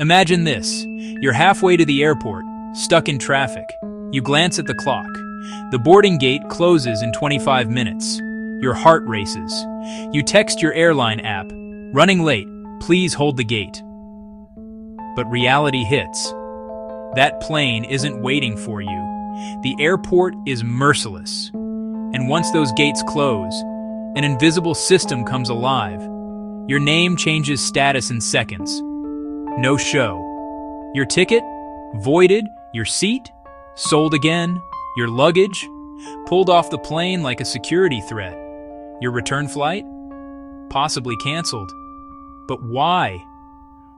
Imagine this. You're halfway to the airport, stuck in traffic. You glance at the clock. The boarding gate closes in 25 minutes. Your heart races. You text your airline app, "Running late, please hold the gate." But reality hits. That plane isn't waiting for you. The airport is merciless. And once those gates close, an invisible system comes alive. Your name changes status in seconds. No show. Your ticket? Voided. Your seat? Sold again. Your luggage? Pulled off the plane like a security threat. Your return flight? Possibly canceled. But why?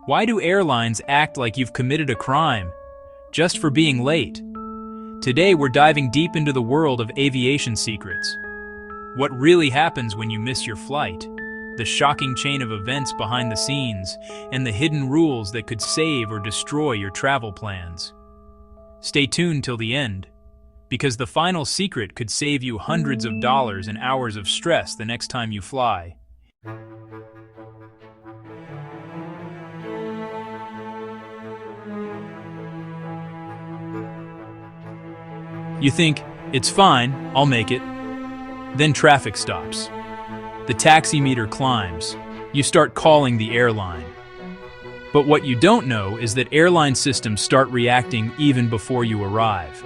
Why do airlines act like you've committed a crime just for being late? Today we're diving deep into the world of aviation secrets. What really happens when you miss your flight? The shocking chain of events behind the scenes, and the hidden rules that could save or destroy your travel plans. Stay tuned till the end, because the final secret could save you hundreds of dollars and hours of stress the next time you fly. You think, "It's fine, I'll make it." Then traffic stops. The taxi meter climbs. You start calling the airline. But what you don't know is that airline systems start reacting even before you arrive.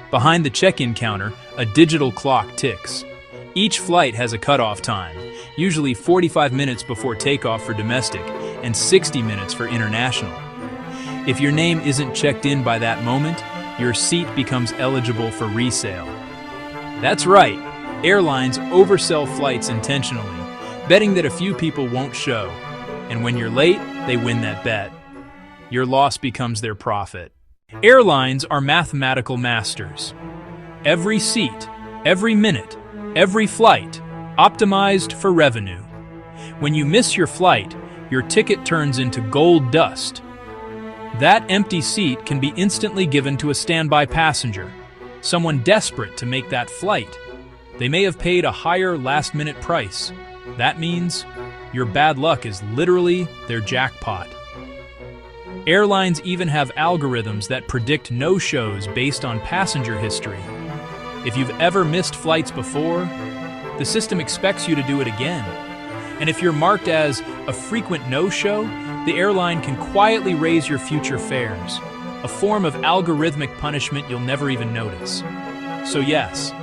Behind the check-in counter, a digital clock ticks. Each flight has a cutoff time, usually 45 minutes before takeoff for domestic and 60 minutes for international. If your name isn't checked in by that moment, your seat becomes eligible for resale. That's right. Airlines oversell flights intentionally, betting that a few people won't show. And when you're late, they win that bet. Your loss becomes their profit. Airlines are mathematical masters. Every seat, every minute, every flight, optimized for revenue. When you miss your flight, your ticket turns into gold dust. That empty seat can be instantly given to a standby passenger, someone desperate to make that flight. They may have paid a higher last-minute price. That means your bad luck is literally their jackpot. Airlines even have algorithms that predict no-shows based on passenger history. If you've ever missed flights before, the system expects you to do it again. And if you're marked as a frequent no-show, the airline can quietly raise your future fares, a form of algorithmic punishment you'll never even notice. So yes,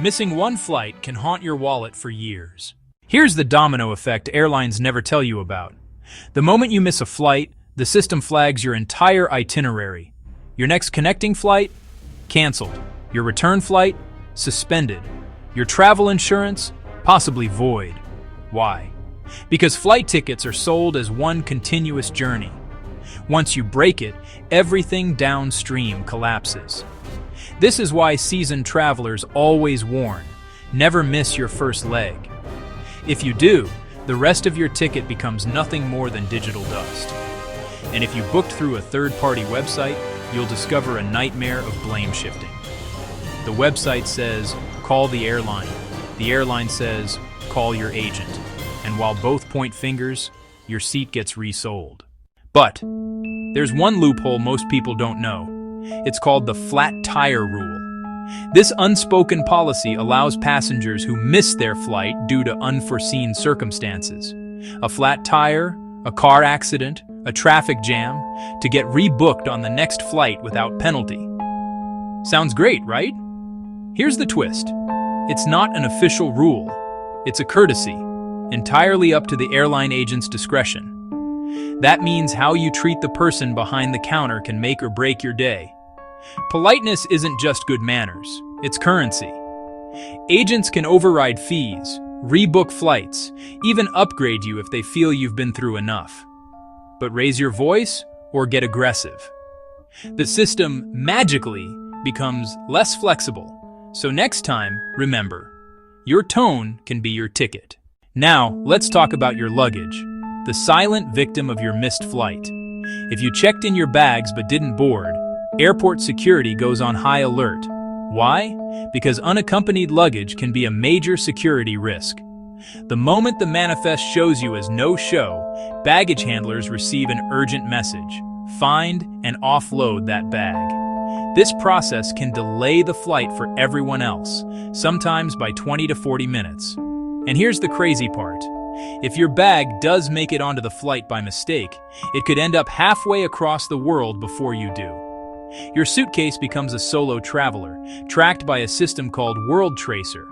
missing one flight can haunt your wallet for years. Here's the domino effect airlines never tell you about. The moment you miss a flight, the system flags your entire itinerary. Your next connecting flight? Canceled. Your return flight? Suspended. Your travel insurance? Possibly void. Why? Because flight tickets are sold as one continuous journey. Once you break it, everything downstream collapses. This is why seasoned travelers always warn, never miss your first leg. If you do, the rest of your ticket becomes nothing more than digital dust. And if you booked through a third-party website, you'll discover a nightmare of blame shifting. The website says, call the airline. The airline says, call your agent. And while both point fingers, your seat gets resold. But there's one loophole most people don't know. It's called the flat tire rule. This unspoken policy allows passengers who miss their flight due to unforeseen circumstances, a flat tire, a car accident, a traffic jam, to get rebooked on the next flight without penalty. Sounds great, right? Here's the twist. It's not an official rule. It's a courtesy, entirely up to the airline agent's discretion. That means how you treat the person behind the counter can make or break your day. Politeness isn't just good manners, it's currency. Agents can override fees, rebook flights, even upgrade you if they feel you've been through enough. But raise your voice or get aggressive. The system magically becomes less flexible. So next time, remember, your tone can be your ticket. Now, let's talk about your luggage, the silent victim of your missed flight. If you checked in your bags but didn't board, airport security goes on high alert. Why? Because unaccompanied luggage can be a major security risk. The moment the manifest shows you as no-show, baggage handlers receive an urgent message. Find and offload that bag. This process can delay the flight for everyone else, sometimes by 20 to 40 minutes. And here's the crazy part. If your bag does make it onto the flight by mistake, it could end up halfway across the world before you do. Your suitcase becomes a solo traveler, tracked by a system called World Tracer.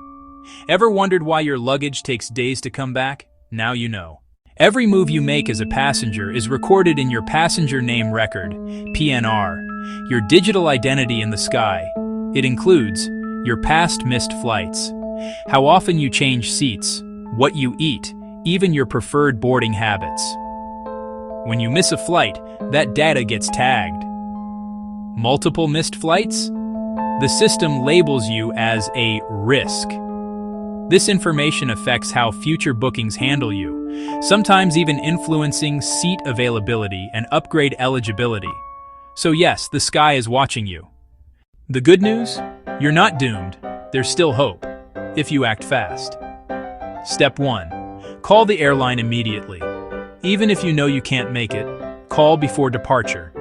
Ever wondered why your luggage takes days to come back? Now you know. Every move you make as a passenger is recorded in your passenger name record, PNR, your digital identity in the sky. It includes your past missed flights, how often you change seats, what you eat, even your preferred boarding habits. When you miss a flight, that data gets tagged. Multiple missed flights? The system labels you as a risk. This information affects how future bookings handle you, sometimes even influencing seat availability and upgrade eligibility. So yes, the sky is watching you. The good news? You're not doomed. There's still hope, if you act fast. Step 1. Call the airline immediately. Even if you know you can't make it, call before departure.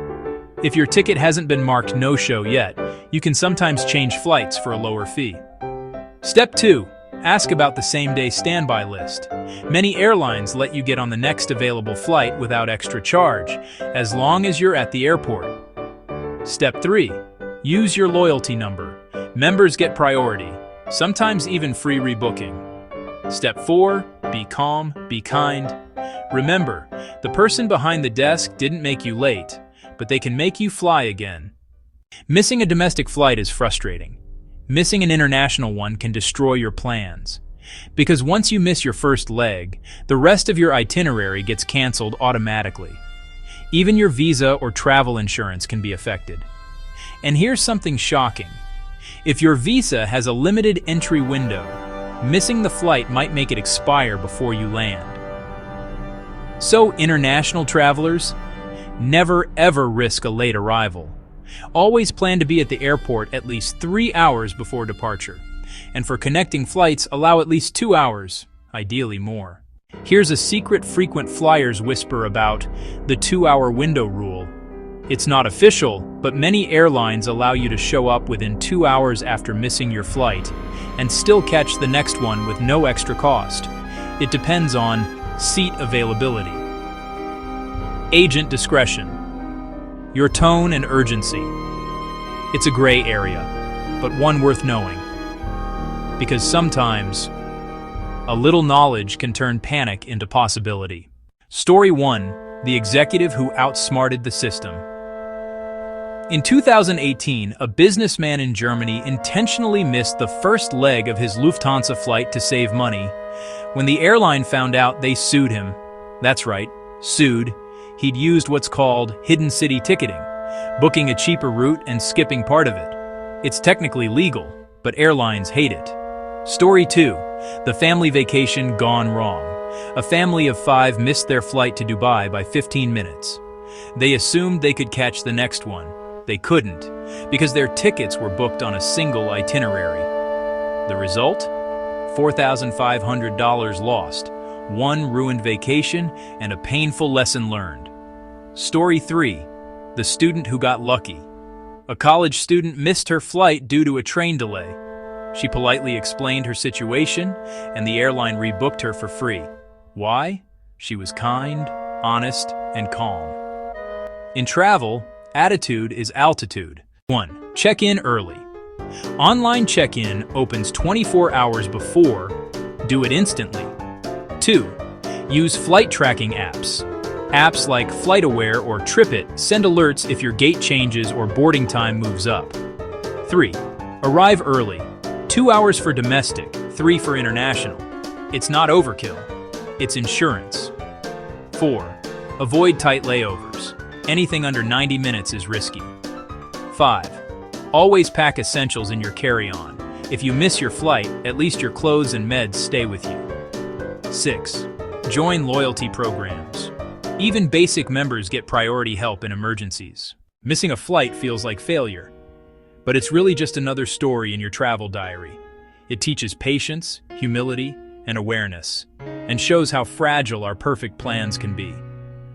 If your ticket hasn't been marked no-show yet, you can sometimes change flights for a lower fee. Step 2. Ask about the same-day standby list. Many airlines let you get on the next available flight without extra charge, as long as you're at the airport. Step 3. Use your loyalty number. Members get priority, sometimes even free rebooking. Step 4. Be calm, be kind. Remember, the person behind the desk didn't make you late, but they can make you fly again. Missing a domestic flight is frustrating. Missing an international one can destroy your plans. Because once you miss your first leg, the rest of your itinerary gets canceled automatically. Even your visa or travel insurance can be affected. And here's something shocking. If your visa has a limited entry window, missing the flight might make it expire before you land. So, international travelers, never ever risk a late arrival. Always plan to be at the airport at least 3 hours before departure. And for connecting flights, allow at least 2 hours, ideally more. Here's a secret frequent flyers whisper about the 2-hour window rule. It's not official, but many airlines allow you to show up within 2 hours after missing your flight and still catch the next one with no extra cost. It depends on seat availability. Agent discretion. Your tone and urgency. It's a gray area, but one worth knowing. Because sometimes, a little knowledge can turn panic into possibility. Story 1. The executive who outsmarted the system. In 2018, a businessman in Germany intentionally missed the first leg of his Lufthansa flight to save money. When the airline found out, they sued him. That's right, sued. He'd used what's called hidden city ticketing, booking a cheaper route and skipping part of it. It's technically legal, but airlines hate it. Story 2. The family vacation gone wrong. A family of 5 missed their flight to Dubai by 15 minutes. They assumed they could catch the next one. They couldn't, because their tickets were booked on a single itinerary. The result? $4,500 lost, 1 ruined vacation, and a painful lesson learned. Story 3. The student who got lucky. A college student missed her flight due to a train delay. She politely explained her situation, and the airline rebooked her for free. Why? She was kind, honest, and calm. In travel, attitude is altitude. 1. Check in early. Online check-in opens 24 hours before. Do it instantly. 2. Use flight tracking apps. Apps like FlightAware or TripIt send alerts if your gate changes or boarding time moves up. 3. Arrive early. 2 hours for domestic, 3 for international. It's not overkill. It's insurance. 4. Avoid tight layovers. Anything under 90 minutes is risky. 5. Always pack essentials in your carry-on. If you miss your flight, at least your clothes and meds stay with you. 6. Join loyalty programs. Even basic members get priority help in emergencies. Missing a flight feels like failure, but it's really just another story in your travel diary. It teaches patience, humility, and awareness, and shows how fragile our perfect plans can be.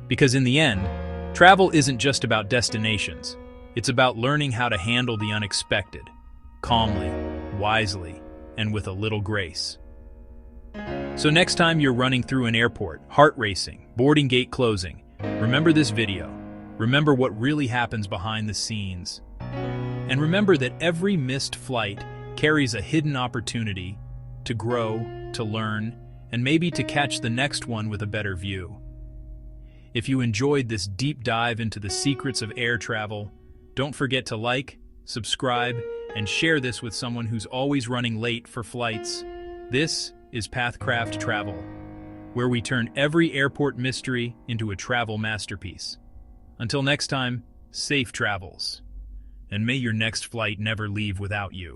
Because in the end, travel isn't just about destinations. It's about learning how to handle the unexpected, calmly, wisely, and with a little grace. So next time you're running through an airport, heart racing, boarding gate closing, remember this video. Remember what really happens behind the scenes. And remember that every missed flight carries a hidden opportunity to grow, to learn, and maybe to catch the next one with a better view. If you enjoyed this deep dive into the secrets of air travel, don't forget to like, subscribe, and share this with someone who's always running late for flights. This is Pathcraft Travel, where we turn every airport mystery into a travel masterpiece. Until next time, safe travels. And may your next flight never leave without you.